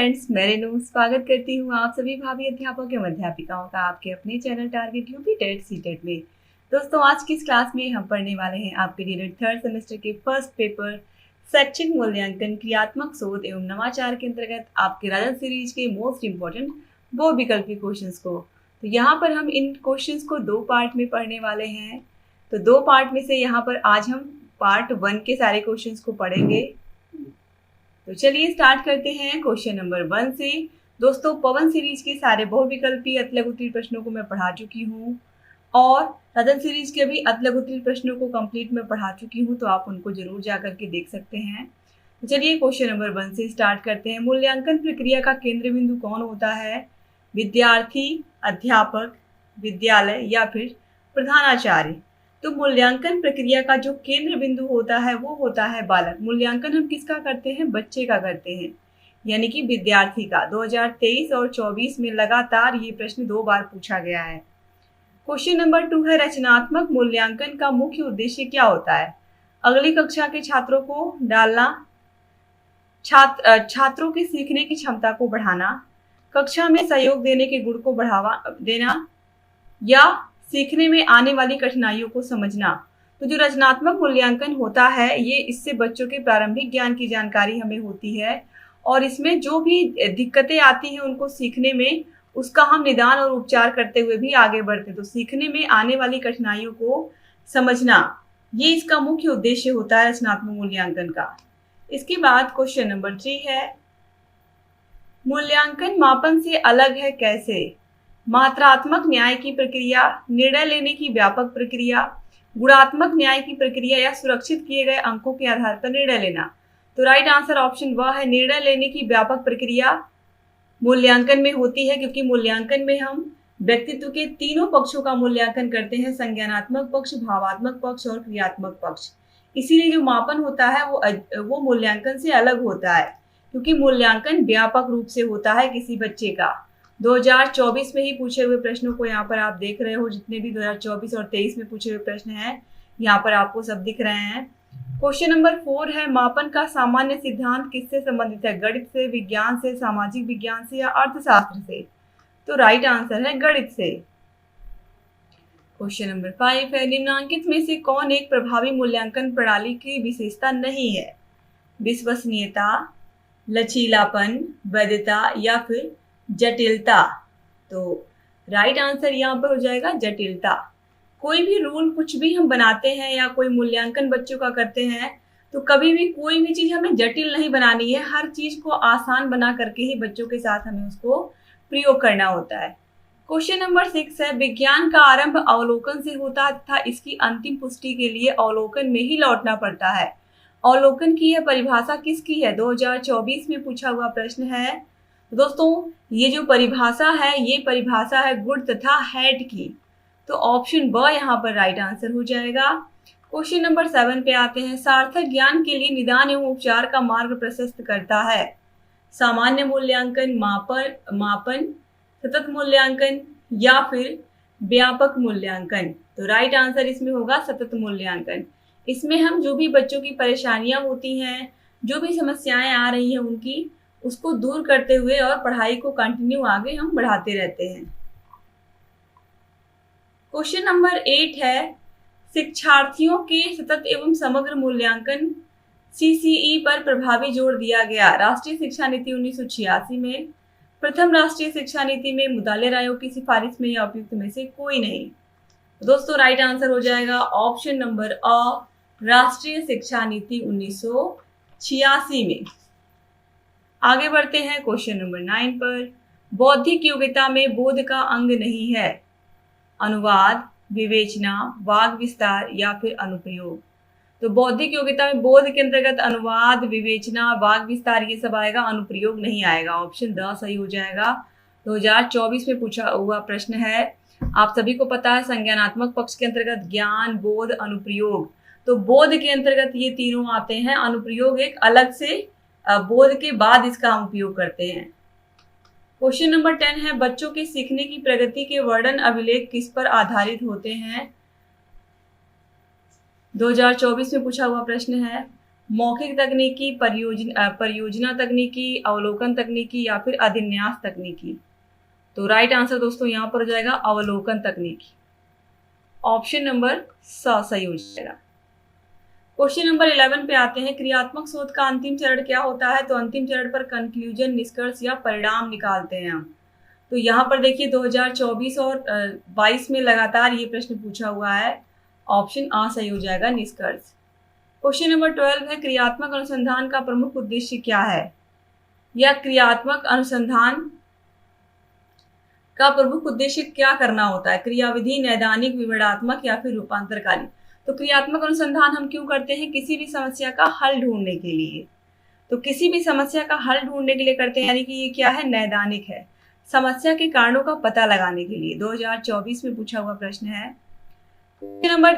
Friends, मैं रेनू स्वागत करती हूँ आप सभी भावी अध्यापक एवं अध्यापिकाओं का आपके अपने channel target UP TET CTET में। दोस्तों, आज की इस क्लास में हम पढ़ने वाले हैं आपके डीएलएड थर्ड सेमेस्टर के फर्स्ट पेपर शैक्षिक मूल्यांकन क्रियात्मक शोध एवं नवाचार के अंतर्गत आपके राजन सीरीज के मोस्ट इंपोर्टेंट बहुविकल्पी क्वेश्चंस को। तो यहाँ पर हम इन क्वेश्चंस को दो पार्ट में पढ़ने वाले हैं। तो दो पार्ट में से यहाँ पर आज हम पार्ट 1 के सारे क्वेश्चंस को पढ़ेंगे। तो चलिए स्टार्ट करते हैं क्वेश्चन नंबर 1 से। दोस्तों, पवन सीरीज के सारे बहुविकल्पी अतलग उत्तरीय प्रश्नों को मैं पढ़ा चुकी हूँ और रतन सीरीज के भी अतलग उत्तरीय प्रश्नों को कंप्लीट में पढ़ा चुकी हूँ, तो आप उनको जरूर जा करके देख सकते हैं। तो चलिए क्वेश्चन नंबर 1 से स्टार्ट करते हैं। मूल्यांकन प्रक्रिया का केंद्र बिंदु कौन होता है? विद्यार्थी, अध्यापक, विद्यालय या फिर प्रधानाचार्य? तो मूल्यांकन प्रक्रिया का जो केंद्र बिंदु होता है वो होता है बालक। मूल्यांकन हम किसका करते हैं? बच्चे का करते हैं, यानी कि विद्यार्थी का। 2023 और 24 में लगातार ये प्रश्न 2 बार पूछा गया है। क्वेश्चन नंबर 2 है, रचनात्मक मूल्यांकन का मुख्य उद्देश्य क्या होता है? अगली कक्षा के छात्रों को डालना, छात्रों की सीखने की क्षमता को बढ़ाना, कक्षा में सहयोग देने के गुण को बढ़ावा देना या सीखने में आने वाली कठिनाइयों को समझना। तो जो रचनात्मक मूल्यांकन होता है ये इससे बच्चों के प्रारंभिक ज्ञान की जानकारी हमें होती है और इसमें जो भी दिक्कतें आती हैं उनको सीखने में उसका हम निदान और उपचार करते हुए भी आगे बढ़ते हैं। तो सीखने में आने वाली कठिनाइयों को समझना, ये इसका मुख्य उद्देश्य होता है रचनात्मक मूल्यांकन का। इसके बाद क्वेश्चन नंबर 3 है, मूल्यांकन मापन से अलग है कैसे? मात्रात्मक न्याय की प्रक्रिया, निर्णय लेने की व्यापक प्रक्रिया, गुणात्मक न्याय की प्रक्रिया या सुरक्षित किए गए अंकों के आधार पर निर्णय लेना। तो राइट आंसर ऑप्शन वह है, निर्णय लेने की व्यापक प्रक्रिया मूल्यांकन में होती है, क्योंकि मूल्यांकन में हम व्यक्तित्व के तीनों पक्षों का मूल्यांकन करते हैं, संज्ञानात्मक पक्ष, भावात्मक पक्ष और क्रियात्मक पक्ष। इसीलिए जो मापन होता है वो मूल्यांकन से अलग होता है, क्योंकि मूल्यांकन व्यापक रूप से होता है किसी बच्चे का। 2024 में ही पूछे हुए प्रश्नों को यहाँ पर आप देख रहे हो, जितने भी 2024 और 23 में पूछे हुए प्रश्न हैं यहाँ पर आपको सब दिख रहे हैं। क्वेश्चन नंबर 4 है, मापन का सामान्य सिद्धांत किससे संबंधित है? गणित से, विज्ञान से, सामाजिक विज्ञान से या अर्थशास्त्र से? तो राइट आंसर है गणित से। क्वेश्चन नंबर 5 है, निम्नलिखित में से कौन एक प्रभावी मूल्यांकन प्रणाली की विशेषता नहीं है? विश्वसनीयता, लचीलापन, वैधता या फिर जटिलता? तो राइट आंसर यहाँ पर हो जाएगा जटिलता। कोई भी रूल, कुछ भी हम बनाते हैं या कोई मूल्यांकन बच्चों का करते हैं तो कभी भी कोई भी चीज हमें जटिल नहीं बनानी है, हर चीज को आसान बना करके ही बच्चों के साथ हमें उसको प्रयोग करना होता है। क्वेश्चन नंबर 6 है, विज्ञान का आरंभ अवलोकन से होता तथा इसकी अंतिम पुष्टि के लिए अवलोकन में ही लौटना पड़ता है। अवलोकन की यह परिभाषा किसकी है? 2024 में पूछा हुआ प्रश्न है। दोस्तों, ये जो परिभाषा है ये परिभाषा है गुड तथा हैड की। तो ऑप्शन ब यहाँ पर राइट आंसर हो जाएगा। क्वेश्चन नंबर 7 पे आते हैं, सार्थक ज्ञान के लिए निदान एवं उपचार का मार्ग प्रशस्त करता है? सामान्य मूल्यांकन, मापन, सतत मूल्यांकन या फिर व्यापक मूल्यांकन? तो राइट आंसर इसमें होगा सतत मूल्यांकन। इसमें हम जो भी बच्चों की परेशानियां होती हैं, जो भी समस्याएं आ रही हैं उनकी उसको दूर करते हुए और पढ़ाई को कंटिन्यू आगे हम बढ़ाते रहते हैं। क्वेश्चन नंबर 8 है, शिक्षार्थियों के सतत एवं समग्र मूल्यांकन सीसीई पर प्रभावी जोर दिया गया राष्ट्रीय शिक्षा नीति 1986 में, प्रथम राष्ट्रीय शिक्षा नीति में, मुदालिर आयोग की सिफारिश में या उपयुक्त में से कोई नहीं? दोस्तों, राइट आंसर हो जाएगा ऑप्शन नंबर अ, राष्ट्रीय शिक्षा नीति 1986 में। आगे बढ़ते हैं क्वेश्चन नंबर 9 पर, बौद्धिक योग्यता में बोध का अंग नहीं है? अनुवाद, विवेचना, वाग विस्तार या फिर अनुप्रयोग? तो बौद्धिक योग्यता में बोध के अंतर्गत अनुवाद, विवेचना, वाग विस्तार ये सब आएगा, अनुप्रयोग नहीं आएगा। ऑप्शन द सही हो जाएगा। 2024 में पूछा हुआ प्रश्न है। आप सभी को पता है संज्ञानात्मक पक्ष के अंतर्गत ज्ञान, बोध, अनुप्रयोग। तो बोध के अंतर्गत ये तीनों आते हैं, अनुप्रयोग एक अलग से बोध के बाद इसका हम उपयोग करते हैं। क्वेश्चन नंबर 10 है, बच्चों के सीखने की प्रगति के वर्णन अभिलेख किस पर आधारित होते हैं? 2024 में पूछा हुआ प्रश्न है। मौखिक तकनीकी, परियोजना तकनीकी, अवलोकन तकनीकी या फिर अधिन्यास तकनीकी। तो राइट आंसर दोस्तों यहाँ पर हो जाएगा अवलोकन तकनीकी। ऑप्शन नंबर सही हो जाएगा। क्वेश्चन नंबर 11 पे आते हैं। क्रियात्मक शोध का अंतिम चरण क्या होता है? तो अंतिम चरण पर कंक्लूजन, निष्कर्ष या परिणाम निकालते हैं हम। तो यहाँ पर देखिए 2024 और 22 में लगातार ये प्रश्न पूछा हुआ है। ऑप्शन आ सही हो जाएगा, निष्कर्ष। क्वेश्चन नंबर 12 है। क्रियात्मक अनुसंधान का प्रमुख उद्देश्य क्या है? या क्रियात्मक अनुसंधान का प्रमुख उद्देश्य क्या करना होता है? क्रियाविधि, नैदानिक, विवरणात्मक या फिर रूपांतरकारी। तो क्रियात्मक अनुसंधान हम क्यों करते हैं? किसी भी समस्या का हल ढूंढने के लिए। तो किसी भी समस्या का हल ढूंढने के लिए करते हैं, यानी कि ये क्या है? नैदानिक है। समस्या के कारणों का पता लगाने के लिए 2024 में पूछा हुआ प्रश्न है। क्वेश्चन नंबर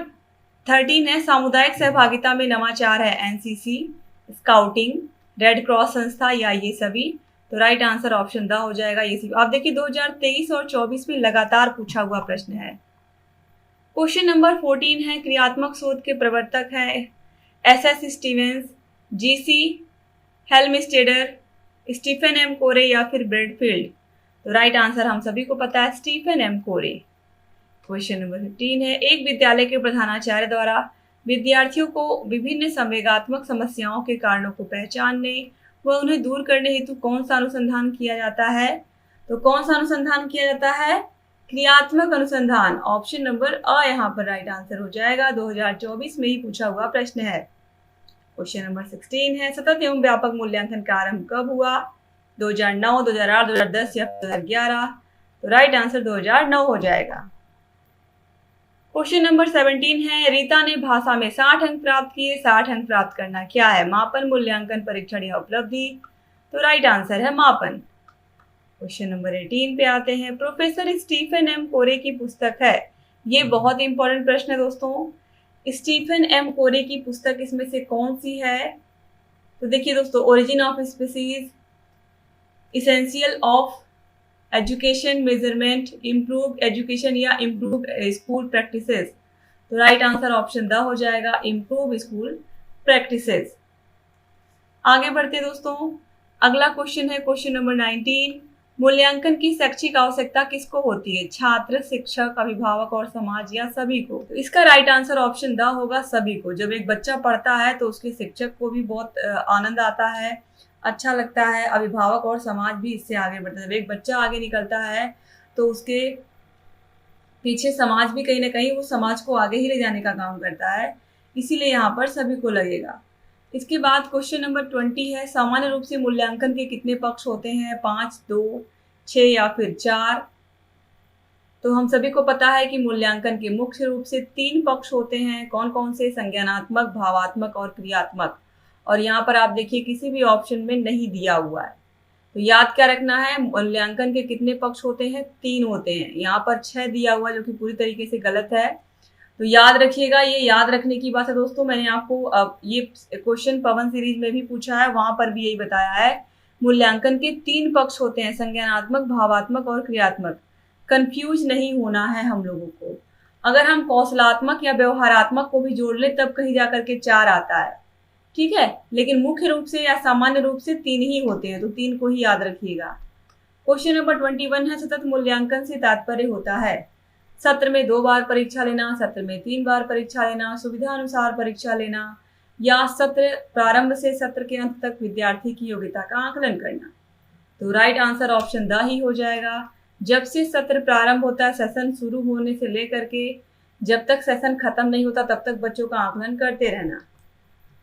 13 है। सामुदायिक सहभागिता में नवाचार है? एनसीसी, स्काउटिंग, रेड क्रॉस संस्था या ये सभी। तो राइट आंसर ऑप्शन द हो जाएगा, ये सभी। आप देखिए 2023 और 24 में लगातार पूछा हुआ प्रश्न है। क्वेश्चन नंबर 14 है। क्रियात्मक शोध के प्रवर्तक है? SS Stevens, GC Helmstadter, Stephen M Corey या फिर ब्रेडफील्ड। तो राइट आंसर हम सभी को पता है, स्टीफन एम कोरे। क्वेश्चन नंबर 15 है। एक विद्यालय के प्रधानाचार्य द्वारा विद्यार्थियों को विभिन्न संवेगात्मक समस्याओं के कारणों को पहचानने व उन्हें दूर करने हेतु कौन सा अनुसंधान किया जाता है? तो कौन सा अनुसंधान किया जाता है? क्रियात्मक अनुसंधान। ऑप्शन नंबर अ यहाँ पर राइट आंसर हो जाएगा। 2024 में ही पूछा हुआ प्रश्न है। क्वेश्चन नंबर 16 है। सतत एवं व्यापक मूल्यांकन का आरंभ कब हुआ? 2009, 2008, 2010 या 2011। तो राइट आंसर 2009 हो जाएगा। क्वेश्चन नंबर 17 है। रीता ने भाषा में 60 अंक प्राप्त किए। 60 अंक प्राप्त करना क्या है? मापन, मूल्यांकन, परीक्षण या उपलब्धि। तो राइट आंसर है मापन। क्वेश्चन नंबर 18 पे आते हैं। प्रोफेसर स्टीफन एम कोरे की पुस्तक है? ये बहुत इंपॉर्टेंट प्रश्न है दोस्तों। स्टीफन एम कोरे की पुस्तक इसमें से कौन सी है? तो देखिए दोस्तों, origin of species, essential of education measurement, improve education या इम्प्रूव स्कूल प्रैक्टिसेस। तो राइट आंसर ऑप्शन द हो जाएगा, इम्प्रूव स्कूल प्रैक्टिसेस। आगे बढ़ते दोस्तों, अगला क्वेश्चन है क्वेश्चन नंबर 19। मूल्यांकन की शैक्षिक आवश्यकता किसको होती है? छात्र, शिक्षक, अभिभावक और समाज या सभी को। तो इसका राइट आंसर ऑप्शन द होगा, सभी को। जब एक बच्चा पढ़ता है तो उसके शिक्षक को भी बहुत आनंद आता है, अच्छा लगता है। अभिभावक और समाज भी इससे आगे बढ़ता है। जब एक बच्चा आगे निकलता है तो उसके पीछे समाज भी कहीं ना कहीं वो समाज को आगे ही ले जाने का काम करता है, इसीलिए यहाँ पर सभी को लगेगा। इसके बाद क्वेश्चन नंबर 20 है। सामान्य रूप से मूल्यांकन के कितने पक्ष होते हैं? 5, 2, 6 या फिर 4। तो हम सभी को पता है कि मूल्यांकन के मुख्य रूप से 3 पक्ष होते हैं। कौन कौन से? संज्ञानात्मक, भावात्मक और क्रियात्मक। और यहाँ पर आप देखिए किसी भी ऑप्शन में नहीं दिया हुआ है। तो याद क्या रखना है? मूल्यांकन के कितने पक्ष होते हैं? 3 होते हैं। यहाँ पर 6 दिया हुआ जो कि पूरी तरीके से गलत है। तो याद रखिएगा, ये याद रखने की बात है दोस्तों। मैंने आपको ये क्वेश्चन पवन सीरीज में भी पूछा है, वहां पर भी यही बताया है। मूल्यांकन के 3 पक्ष होते हैं, संज्ञानात्मक, भावात्मक और क्रियात्मक। कंफ्यूज नहीं होना है हम लोगों को। अगर हम कौशलात्मक या व्यवहारात्मक को भी जोड़ ले तब कहीं जाकर के 4 आता है, ठीक है। लेकिन मुख्य रूप से या सामान्य रूप से 3 ही होते हैं, तो 3 को ही याद रखिएगा। क्वेश्चन नंबर 21 है। सतत मूल्यांकन से तात्पर्य होता है सत्र में 2 बार परीक्षा लेना, सत्र में 3 बार परीक्षा लेना, सुविधा अनुसार परीक्षा लेना, या सत्र प्रारंभ से सत्र के अंत तक विद्यार्थी की योग्यता का आकलन करना। तो right answer option the he हो जाएगा। जब से सत्र प्रारंभ होता है, सेशन शुरू होने से लेकर के जब तक सेशन खत्म नहीं होता तब तक बच्चों का आकलन करते रहना।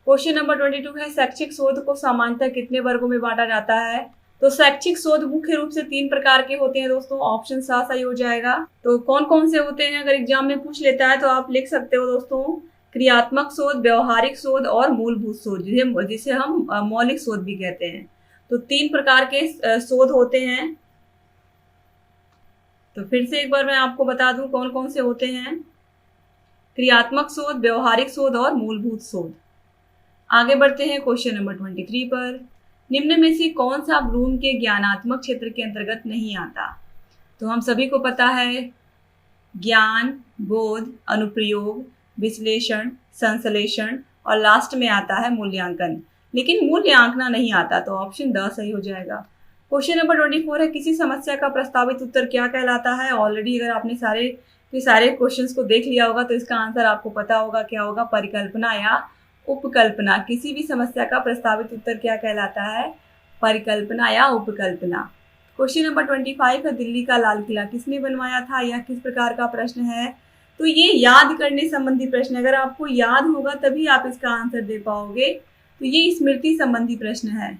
क्वेश्चन नंबर 22 है। शैक्षिक शोध को सामान्यतः कितने वर्गों में बांटा जाता है? तो शैक्षिक शोध मुख्य रूप से 3 प्रकार के होते हैं दोस्तों। ऑप्शन सही हो जाएगा। तो कौन कौन से होते हैं? अगर एग्जाम में पूछ लेता है तो आप लिख सकते हो दोस्तों, क्रियात्मक शोध, व्यवहारिक शोध और मूलभूत शोध, जिसे हम मौलिक शोध भी कहते हैं। तो 3 प्रकार के शोध होते हैं। तो फिर से एक बार मैं आपको बता दूं कौन कौन से होते हैं। क्रियात्मक शोध, व्यवहारिक शोध और मूलभूत शोध। आगे बढ़ते हैं क्वेश्चन नंबर 23 पर। निम्न में से कौन सा ब्लूम के ज्ञानात्मक क्षेत्र के अंतर्गत नहीं आता? तो हम सभी को पता है ज्ञान, बोध, अनुप्रयोग, विश्लेषण, संश्लेषण और लास्ट में आता है मूल्यांकन, लेकिन मूल्यांकना नहीं आता, तो ऑप्शन द सही हो जाएगा। क्वेश्चन नंबर 24 है, किसी समस्या का प्रस्तावित उत्तर क्या कहलाता है। ऑलरेडी अगर आपने सारे क्वेश्चंस को देख लिया होगा तो इसका आंसर आपको पता होगा, क्या होगा, परिकल्पना या उपकल्पना। किसी भी समस्या का प्रस्तावित उत्तर क्या कहलाता है, परिकल्पना या उपकल्पना। क्वेश्चन नंबर 25 है, दिल्ली का लाल किला किसने बनवाया था, यह किस प्रकार का प्रश्न है। तो ये याद करने संबंधी प्रश्न, अगर आपको याद होगा तभी आप इसका आंसर दे पाओगे, तो ये स्मृति संबंधी प्रश्न है।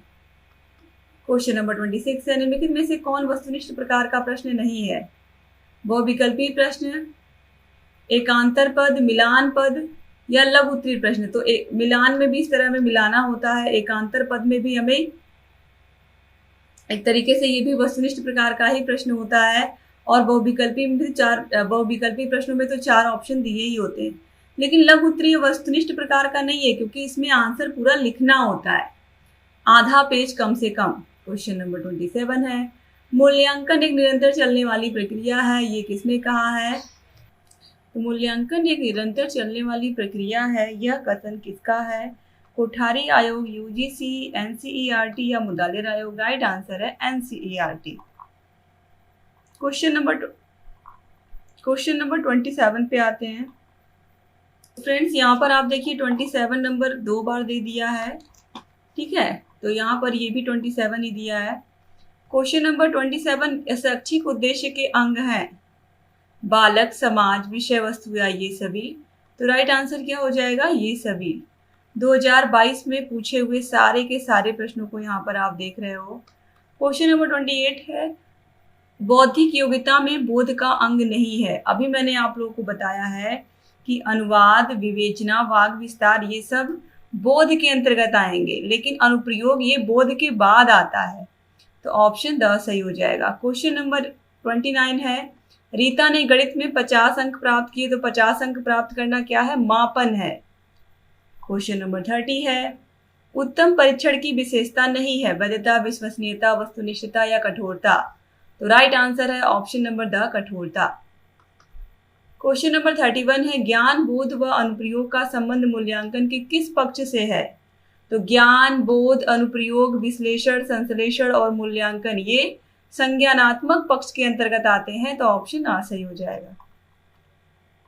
क्वेश्चन नंबर 26 है, निम्नलिखित में से कौन वस्तुनिष्ठ प्रकार का प्रश्न नहीं है। बहुविकल्पी प्रश्न, एकांतर पद, मिलान पद या लघु उत्तरीय प्रश्न। तो मिलान में भी इस तरह में मिलाना होता है, एकांतर पद में भी हमें एक तरीके से ये भी वस्तुनिष्ठ प्रकार का ही प्रश्न होता है, और बहुविकल्पी में भी बहुविकल्पी प्रश्नों में तो 4 ऑप्शन दिए ही होते हैं। लेकिन लघु उत्तरीय वस्तुनिष्ठ प्रकार का नहीं है, क्योंकि इसमें आंसर पूरा लिखना होता है, आधा पेज कम से कम। क्वेश्चन नंबर 27 है, मूल्यांकन एक निरंतर चलने वाली प्रक्रिया है, ये किसने कहा है। तो मूल्यांकन एक निरंतर चलने वाली प्रक्रिया है, यह कथन किसका है। कोठारी आयोग, यूजीसी, एनसीईआरटी या मुदालिर आयोग। राइट आंसर है एनसीईआरटी। क्वेश्चन नंबर 27 पे आते हैं। फ्रेंड्स यहाँ पर आप देखिए 27 नंबर 2 बार दे दिया है, ठीक है, तो यहाँ पर ये भी 27 ही दिया है। क्वेश्चन नंबर 27 शैक्षिक उद्देश्य के अंग हैं, बालक, समाज, विषय वस्तु या ये सभी। तो राइट आंसर क्या हो जाएगा, ये सभी। 2022 में पूछे हुए सारे के सारे प्रश्नों को यहाँ पर आप देख रहे हो। क्वेश्चन नंबर 28 है, बौद्धिक योग्यता में बोध का अंग नहीं है। अभी मैंने आप लोगों को बताया है कि अनुवाद, विवेचना, वाग विस्तार ये सब बोध के अंतर्गत आएंगे, लेकिन अनुप्रयोग ये बोध के बाद आता है, तो ऑप्शन द सही हो जाएगा। क्वेश्चन नंबर 29 है, रीता ने गणित में 50 अंक प्राप्त किए, तो 50 अंक प्राप्त करना क्या है, मापन है। क्वेश्चन नंबर 30 है, उत्तम परीक्षण की विशेषता नहीं है, वैधता, विश्वसनीयता, वस्तुनिष्ठता या कठोरता। तो राइट आंसर है ऑप्शन नंबर द, कठोरता। क्वेश्चन नंबर 31 है, ज्ञान, बोध व अनुप्रयोग का संबंध मूल्यांकन के किस पक्ष से है। तो ज्ञान, बोध, अनुप्रयोग, विश्लेषण, संश्लेषण और मूल्यांकन ये संज्ञानात्मक पक्ष के अंतर्गत आते हैं, तो ऑप्शन आ सही हो जाएगा।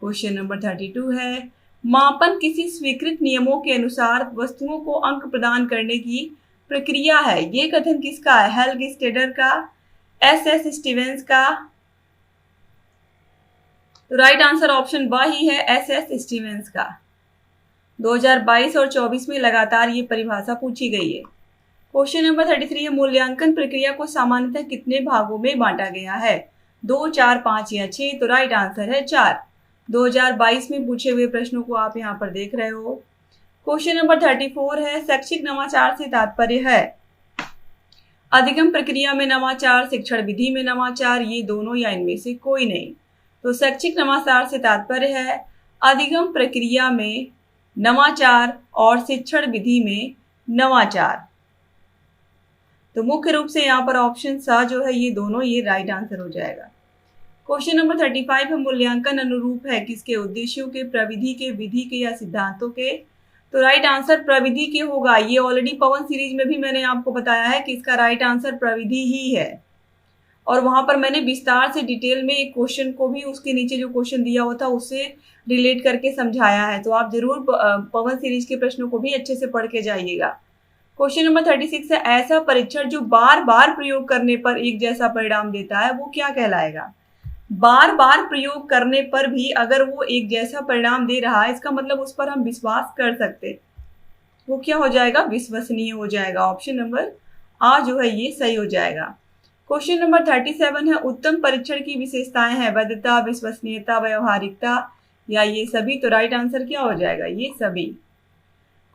क्वेश्चन नंबर 32 है, मापन किसी स्वीकृत नियमों के अनुसार वस्तुओं को अंक प्रदान करने की प्रक्रिया है, ये कथन किसका है, हेल्गस्टेडर का, एस स्टीवेंस का। तो राइट आंसर ऑप्शन ब ही है, एस स्टीवेंस का। 2022 और 24 में लगातार ये परिभाषा पूछी गई है। क्वेश्चन नंबर 33 है, मूल्यांकन प्रक्रिया को सामान्यतः कितने भागों में बांटा गया है, 2, 4, 5 या 6। तो राइट आंसर है 4। 2022 में पूछे हुए प्रश्नों को आप यहाँ पर देख रहे हो। क्वेश्चन नंबर 34 है, शैक्षिक नवाचार से तात्पर्य है अधिगम प्रक्रिया में नवाचार, शिक्षण विधि में नवाचार, ये दोनों या इनमें से कोई नहीं। तो शैक्षिक नवाचार से तात्पर्य है अधिगम प्रक्रिया में नवाचार और शिक्षण विधि में नवाचार। तो मुख्य रूप से यहाँ पर ऑप्शन सा जो है ये दोनों, ये राइट आंसर हो जाएगा। क्वेश्चन नंबर 35 है, मूल्यांकन अनुरूप है किसके, उद्देश्यों के, प्रविधि के, विधि के या सिद्धांतों के। तो राइट आंसर प्रविधि के होगा। ये ऑलरेडी पवन सीरीज में भी मैंने आपको बताया है कि इसका राइट आंसर प्रविधि ही है, और वहां पर मैंने विस्तार से डिटेल में एक क्वेश्चन को भी उसके नीचे जो क्वेश्चन दिया हुआ था उससे रिलेट करके समझाया है। तो आप जरूर पवन सीरीज के प्रश्नों को भी अच्छे से पढ़ के जाइएगा। क्वेश्चन नंबर 36 है, ऐसा परीक्षण जो बार बार प्रयोग करने पर एक जैसा परिणाम देता है वो क्या कहलाएगा। बार बार प्रयोग करने पर भी अगर वो एक जैसा परिणाम दे रहा है, इसका मतलब उस पर हम विश्वास कर सकते, वो क्या हो जाएगा, विश्वसनीय हो जाएगा। ऑप्शन नंबर आ जो है ये सही हो जाएगा। क्वेश्चन नंबर 37 है, उत्तम परीक्षण की विशेषताएं हैं वैधता, विश्वसनीयता, व्यवहारिकता या ये सभी। तो राइट आंसर क्या हो जाएगा, ये सभी।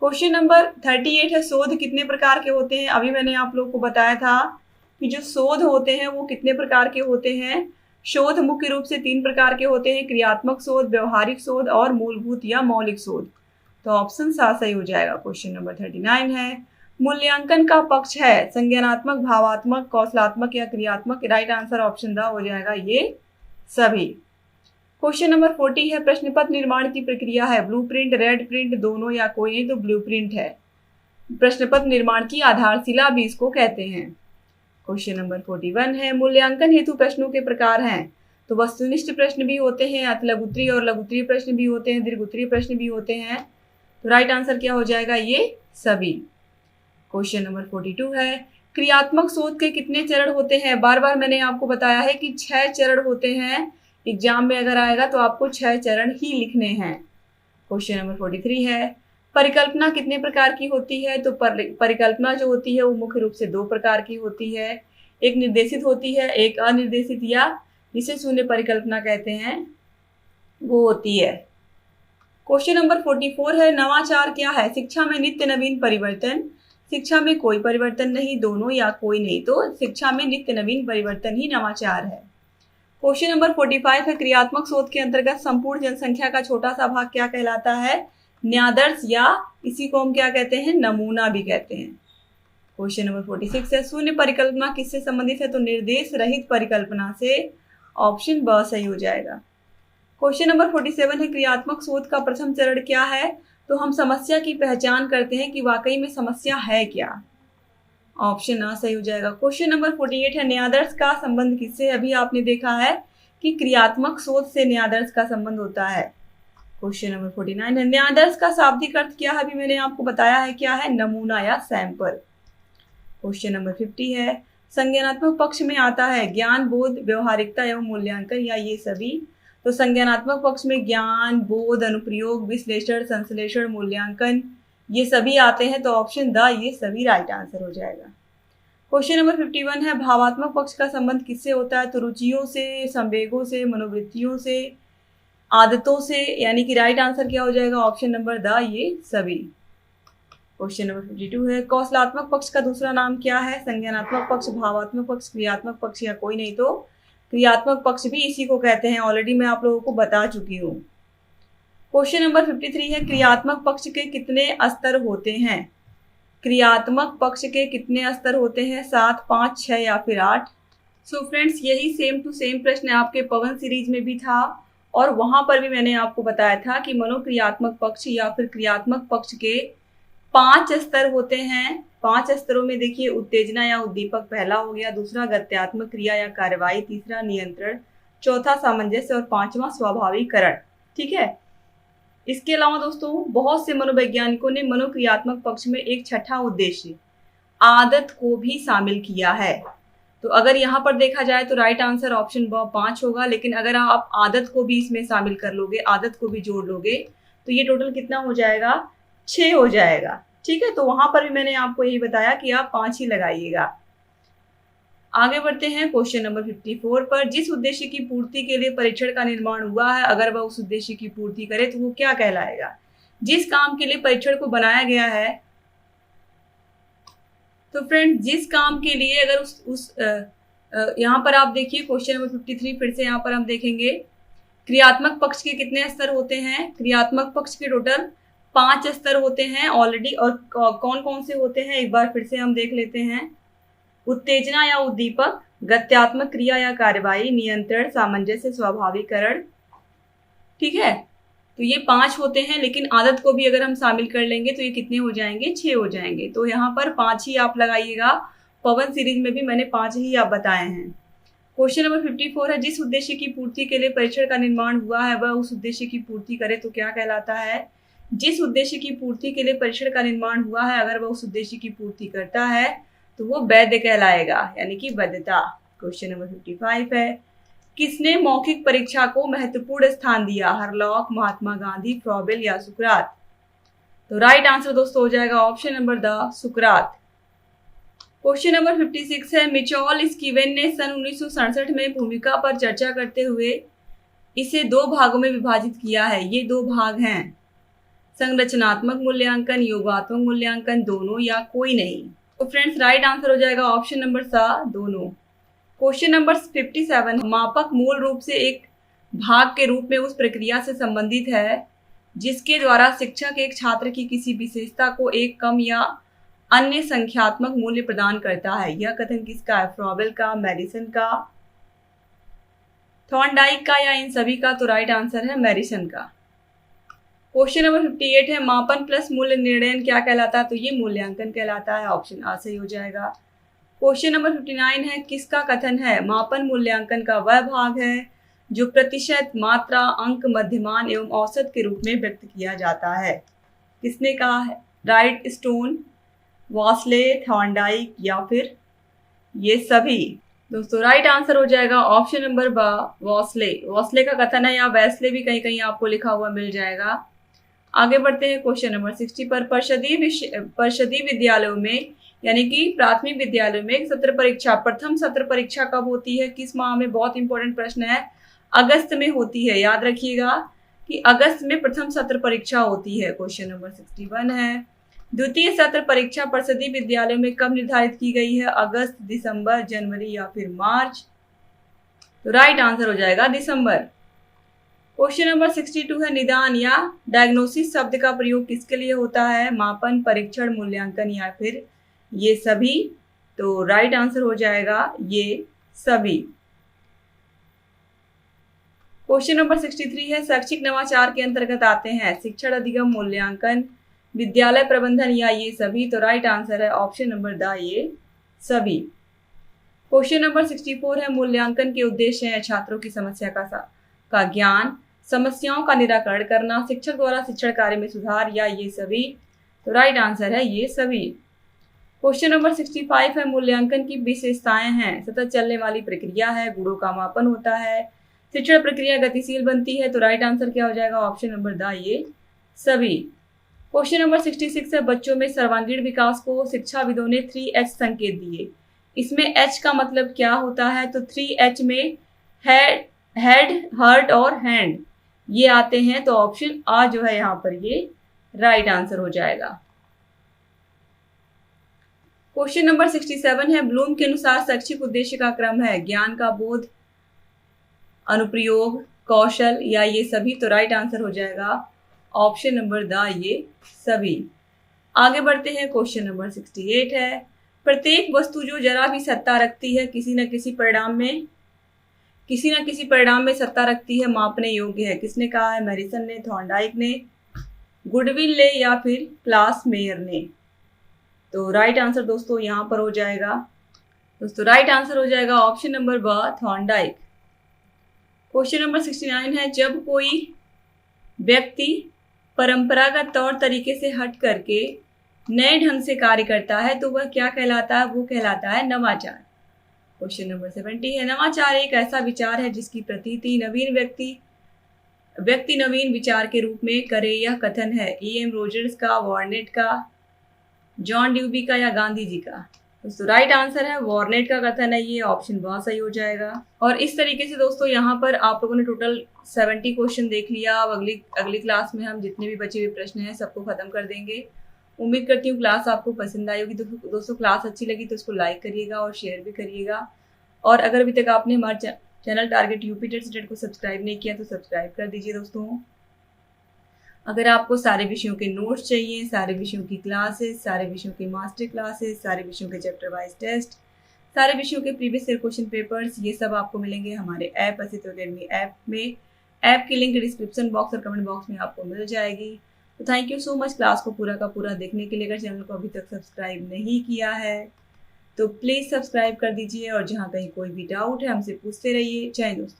क्वेश्चन नंबर 38 है, शोध कितने प्रकार के होते हैं। अभी मैंने आप लोगों को बताया था कि जो शोध होते हैं वो कितने प्रकार के होते हैं। शोध मुख्य रूप से 3 प्रकार के होते हैं, क्रियात्मक शोध, व्यवहारिक शोध और मूलभूत या मौलिक शोध। तो ऑप्शन सा सही हो जाएगा। क्वेश्चन नंबर 39 है, मूल्यांकन का पक्ष है संज्ञानात्मक, भावात्मक, कौशलात्मक या क्रियात्मक। राइट आंसर ऑप्शन द हो जाएगा, ये सभी। क्वेश्चन नंबर 40 है, प्रश्न पत्र निर्माण की प्रक्रिया है ब्लूप्रिंट, रेड प्रिंट, दोनों या कोई नहीं, तो ब्लूप्रिंट है। प्रश्न पत्र निर्माण की आधारशिला भी इसको कहते हैं। क्वेश्चन नंबर 41 है, मूल्यांकन हेतु प्रश्नों के प्रकार हैं, तो वस्तुनिष्ठ प्रश्न भी होते हैं, अतिलघुत्तरीय और लघुत्तरीय प्रश्न भी होते हैं, दीर्घोत्तरीय प्रश्न भी होते हैं। तो राइट आंसर क्या हो जाएगा, ये सभी। क्वेश्चन नंबर 42 है, क्रियात्मक शोध के कितने चरण होते हैं? बार बार मैंने आपको बताया है कि 6 चरण होते हैं। एग्जाम में अगर आएगा तो आपको 6 चरण ही लिखने हैं। क्वेश्चन नंबर 43 है, परिकल्पना कितने प्रकार की होती है? तो परिकल्पना जो होती है वो मुख्य रूप से 2 प्रकार की होती है, एक निर्देशित होती है, एक अनिर्देशित या जिसे शून्य परिकल्पना कहते हैं वो होती है। क्वेश्चन नंबर 44 है, नवाचार क्या है? शिक्षा में नित्य नवीन परिवर्तन, शिक्षा में कोई परिवर्तन नहीं, दोनों या कोई नहीं, तो शिक्षा में नित्य नवीन परिवर्तन ही नवाचार है। क्वेश्चन नंबर 45 है, क्रियात्मक शोध के अंतर्गत संपूर्ण जनसंख्या का छोटा सा भाग क्या कहलाता है? न्यादर्श, या इसी को हम क्या कहते हैं, नमूना भी कहते हैं। क्वेश्चन नंबर 46 है, शून्य परिकल्पना किससे संबंधित है? तो निर्देश रहित परिकल्पना से। ऑप्शन ब सही हो जाएगा। क्वेश्चन नंबर 47 है, क्रियात्मक शोध का प्रथम चरण क्या है? तो हम समस्या की पहचान करते हैं कि वाकई में समस्या है क्या। ऑप्शन आ सही हो जाएगा। क्वेश्चन नंबर 48 है, न्यायादर्श का संबंध किससे? अभी आपने देखा है कि क्रियात्मक शोध से न्यायादर्श का संबंध होता है। क्वेश्चन नंबर 49 है, न्यायादर्श का शाब्दिक अर्थ क्या है? अभी मैंने आपको बताया है क्या है, नमूना या सैंपल। क्वेश्चन नंबर 50 है, संज्ञानात्मक पक्ष में आता है ज्ञान, बोध, व्यवहारिकता एवं मूल्यांकन, या ये सभी? तो संज्ञानात्मक पक्ष में ज्ञान, बोध, अनुप्रयोग, विश्लेषण, संश्लेषण, मूल्यांकन, ये सभी आते हैं, तो ऑप्शन द ये सभी राइट आंसर हो जाएगा। क्वेश्चन नंबर 51 है, भावात्मक पक्ष का संबंध किससे होता है? तो रुचियों से, संवेगों से, मनोवृत्तियों से, आदतों से, यानी कि राइट आंसर क्या हो जाएगा, ऑप्शन नंबर द ये सभी। क्वेश्चन नंबर 52 है, कौशलात्मक पक्ष का दूसरा नाम क्या है? संज्ञानात्मक पक्ष, भावात्मक पक्ष, क्रियात्मक पक्ष, या कोई नहीं, तो क्रियात्मक पक्ष भी इसी को कहते हैं। ऑलरेडी मैं आप लोगों को बता चुकी हूँ। क्वेश्चन नंबर 53 है, क्रियात्मक पक्ष के कितने स्तर होते हैं? क्रियात्मक पक्ष के कितने स्तर होते हैं? 7, 5, 6 या फिर 8? सो फ्रेंड्स, यही सेम टू सेम प्रश्न आपके पवन सीरीज में भी था, और वहां पर भी मैंने आपको बताया था कि मनोक्रियात्मक पक्ष या फिर क्रियात्मक पक्ष के 5 स्तर होते हैं। 5 स्तरों में देखिए, उत्तेजना या उद्दीपक पहला हो गया, दूसरा गत्यात्मक क्रिया या कार्रवाई, तीसरा नियंत्रण, चौथा सामंजस्य और 5वां स्वाभाविकरण। ठीक है। इसके अलावा दोस्तों, बहुत से मनोवैज्ञानिकों ने मनोक्रियात्मक पक्ष में एक छठा उद्देश्य आदत को भी शामिल किया है। तो अगर यहाँ पर देखा जाए तो राइट आंसर ऑप्शन 5 होगा, लेकिन अगर आप आदत को भी इसमें शामिल कर लोगे, आदत को भी जोड़ लोगे, तो ये टोटल कितना हो जाएगा, 6 हो जाएगा। ठीक है, तो वहां पर भी मैंने आपको यही बताया कि आप 5 ही लगाइएगा। आगे बढ़ते हैं क्वेश्चन नंबर 54 पर, जिस उद्देश्य की पूर्ति के लिए परीक्षण का निर्माण हुआ है, अगर वह उस उद्देश्य की पूर्ति करे तो वो क्या कहलाएगा? जिस काम के लिए परीक्षण को बनाया गया है, तो फ्रेंड जिस काम के लिए अगर यहाँ पर आप देखिए क्वेश्चन नंबर 53, फिर से यहाँ पर हम देखेंगे क्रियात्मक पक्ष के कितने स्तर होते हैं? क्रियात्मक पक्ष के टोटल 5 स्तर होते हैं ऑलरेडी, और कौन कौन से होते हैं एक बार फिर से हम देख लेते हैं। उत्तेजना या उद्दीपक, गत्यात्मक क्रिया या कार्रवाई, नियंत्रण, सामंजस्य, स्वाभाविकरण। ठीक है, तो ये 5 होते हैं, लेकिन आदत को भी अगर हम शामिल कर लेंगे तो ये कितने हो जाएंगे, 6 हो जाएंगे। तो यहाँ पर 5 ही आप लगाइएगा। पवन सीरीज में भी मैंने 5 ही आप बताए हैं। क्वेश्चन नंबर 54 है, जिस उद्देश्य की पूर्ति के लिए परीक्षण का निर्माण हुआ है, वह उस उद्देश्य की पूर्ति करे तो क्या कहलाता है? जिस उद्देश्य की पूर्ति के लिए परीक्षण का निर्माण हुआ है, अगर वह उस उद्देश्य की पूर्ति करता है तो वो वैध कहलाएगा, यानी कि वैधता। क्वेश्चन नंबर 55 है, किसने मौखिक परीक्षा को महत्वपूर्ण स्थान दिया? हरलॉक, महात्मा गांधी, फ्रॉबेल या सुकरात? तो राइट आंसर दोस्तों हो जाएगा option number the Sukrat. Question number 56 है, मिचॉल स्कीवेन ने सन 1967 में भूमिका पर चर्चा करते हुए इसे 2 भागों में विभाजित किया है। ये 2 भाग हैं, संरचनात्मक मूल्यांकन, योगात्मक मूल्यांकन, दोनों या कोई नहीं। तो फ्रेंड्स राइट आंसर हो जाएगा ऑप्शन नंबर सा, दोनों। क्वेश्चन नंबर 57, मापक मूल रूप से एक भाग के रूप में उस प्रक्रिया से संबंधित है जिसके द्वारा शिक्षक एक छात्र की किसी विशेषता को एक कम या अन्य संख्यात्मक मूल्य प्रदान करता है। यह कथन किसका है? फ्रॉबेल का, मैडिसन का? थॉर्नडाइक का या इन सभी का? तो राइट आंसर है मैरिसन का। क्वेश्चन नंबर 58 है, मापन प्लस मूल्य निर्णयन क्या कहलाता है? तो ये मूल्यांकन कहलाता है। ऑप्शन आ सही हो जाएगा। क्वेश्चन नंबर 59 है, किसका कथन है मापन मूल्यांकन का वह भाग है जो प्रतिशत, मात्रा, अंक, मध्यमान एवं औसत के रूप में व्यक्त किया जाता है? किसने कहा है? राइट स्टोन, वॉसले, थॉर्नडाइक या फिर ये सभी? दोस्तों राइट आंसर हो जाएगा ऑप्शन नंबर बा, वॉसले। वॉसले का कथन है, या वैसले भी कहीं कहीं आपको लिखा हुआ मिल जाएगा। आगे बढ़ते हैं क्वेश्चन नंबर 60 पर। परिषदीय विद्यालयों में यानी कि प्राथमिक विद्यालयों में सत्र परीक्षा, प्रथम सत्र परीक्षा कब होती है? किस माह में? बहुत इंपॉर्टेंट प्रश्न है। अगस्त में होती है। याद रखिएगा कि अगस्त में प्रथम सत्र परीक्षा होती है। क्वेश्चन नंबर 61 है, द्वितीय सत्र परीक्षा परिषदीय विद्यालयों में कब निर्धारित की गई है? अगस्त, दिसंबर, जनवरी या फिर मार्च? तो राइट आंसर हो जाएगा दिसंबर। क्वेश्चन नंबर 62 है, निदान या डायग्नोसिस शब्द का प्रयोग किसके लिए होता है? मापन, परीक्षण, मूल्यांकन या फिर ये सभी? तो राइट आंसर हो जाएगा ये सभी। क्वेश्चन नंबर 63 है, शैक्षिक नवाचार के अंतर्गत आते हैं शिक्षण अधिगम, मूल्यांकन, विद्यालय प्रबंधन या ये सभी? तो राइट आंसर है ऑप्शन नंबर द, ये सभी। क्वेश्चन नंबर 64 है, मूल्यांकन के उद्देश्य हैं छात्रों की समस्या का ज्ञान, समस्याओं का निराकरण करना, शिक्षक द्वारा शिक्षण कार्य में सुधार या ये सभी? तो राइट आंसर है ये सभी। क्वेश्चन नंबर 65 है, मूल्यांकन की विशेषताएं हैं सतत चलने वाली प्रक्रिया है, गुणों का मापन होता है, शिक्षण प्रक्रिया गतिशील बनती है। तो राइट आंसर क्या हो जाएगा? ऑप्शन नंबर द, ये सभी। क्वेश्चन नंबर 66 है, बच्चों में सर्वांगीण विकास को शिक्षाविदों ने 3H संकेत दिए। इसमें H का मतलब क्या होता है? तो 3H में हेड, हर्ट और हैंड ये आते हैं। तो ऑप्शन आ जो है यहाँ पर ये राइट आंसर हो जाएगा। क्वेश्चन नंबर 67 है, ब्लूम के अनुसार शैक्षिक उद्देश्य का क्रम है ज्ञान का बोध, अनुप्रयोग, कौशल या ये सभी? तो राइट आंसर हो जाएगा ऑप्शन नंबर द, ये सभी। आगे बढ़ते हैं। क्वेश्चन नंबर 68 है, प्रत्येक वस्तु जो जरा भी सत्ता रखती है किसी न किसी परिणाम में सत्ता रखती है, मापने योग्य है। किसने कहा है? मैरिसन ने, थॉर्नडाइक ने, गुडविल ने या फिर क्लास मेयर ने? तो राइट आंसर दोस्तों यहाँ पर हो जाएगा राइट आंसर हो जाएगा ऑप्शन नंबर ब, थॉर्नडाइक। क्वेश्चन नंबर 69 है, जब कोई व्यक्ति परंपरागत तौर तरीके से हट करके नए ढंग से कार्य करता है तो वह क्या कहलाता है? वो कहलाता है नवाचार। क्वेश्चन नंबर 70 है, नवाचार एक ऐसा विचार है जिसकी प्रतीति नवीन व्यक्ति नवीन विचार के रूप में करे। यह कथन है E.M. रोजर्स का, वॉर्नेट का, जॉन ड्यूबी का या गांधी जी का? दोस्तों राइट आंसर है वॉर्नेट का कथन है, ये ऑप्शन बहुत सही हो जाएगा। और इस तरीके से दोस्तों यहाँ पर आप लोगों ने टोटल 70 क्वेश्चन देख लिया। अब अगली क्लास में हम जितने भी बचे हुए प्रश्न हैं सबको खत्म कर देंगे। उम्मीद करती हूँ क्लास आपको पसंद आई होगी। दोस्तों क्लास अच्छी लगी तो उसको लाइक करिएगा और शेयर भी करिएगा। और अगर अभी तक आपने हमारे channel target UP TET CTET को सब्सक्राइब नहीं किया तो सब्सक्राइब कर दीजिए। दोस्तों अगर आपको सारे विषयों के नोट्स चाहिए, सारे विषयों की क्लासेस, सारे विषयों की मास्टर क्लासेस, सारे विषयों के चैप्टर वाइज टेस्ट, सारे विषयों के प्रीवियस ईयर क्वेश्चन पेपर्स, ये सब आपको मिलेंगे हमारे ऐप असितो अकेडमी ऐप में। ऐप की लिंक डिस्क्रिप्शन बॉक्स और कमेंट बॉक्स में आपको मिल जाएगी। तो thank you so much class को पूरा का पूरा देखने के लिए। अगर चैनल को अभी तक सब्सक्राइब नहीं किया है तो प्लीज़ सब्सक्राइब कर दीजिए और जहाँ कहीं कोई भी डाउट है हमसे पूछते रहिए। जय हिंद दोस्तों।